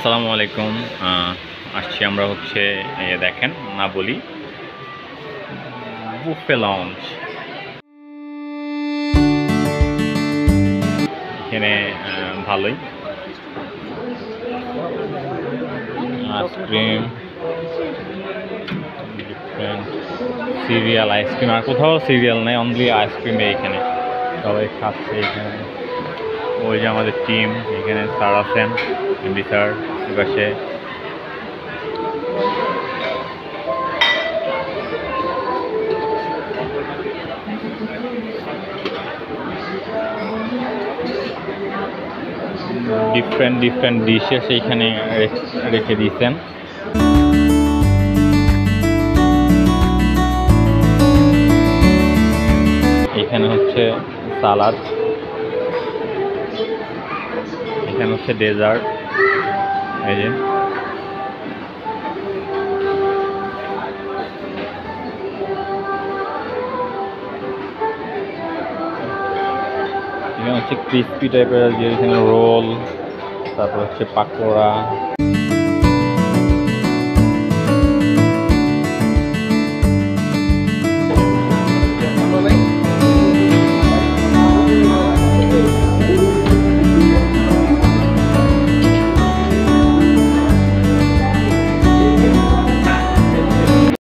আসসালামু আলাইকুম। আসছি আমরা হচ্ছে দেখেন না বলি বুফে লাউঞ্জ। এখানে ভালোই আইসক্রিম, ডিফারেন্ট সিরিয়াল আইসক্রিম, আর কোথাও সিরিয়াল নেই, অনলি আইসক্রিমে এখানে সবাই খাচ্ছে। এখানে ওই যে আমাদের টিম, এখানে স্যার আছেন, এমডি স্যার পাশে। ডিফারেন্ট ডিশেস এইখানে রেখে দিয়েছেন। এখানে হচ্ছে সালাদ, এখানে হচ্ছে ডেজার্ট। এই যে এখানে হচ্ছে ক্রিস্পি টাইপের, যে এখানে রোল, তারপর হচ্ছে পাকোড়া।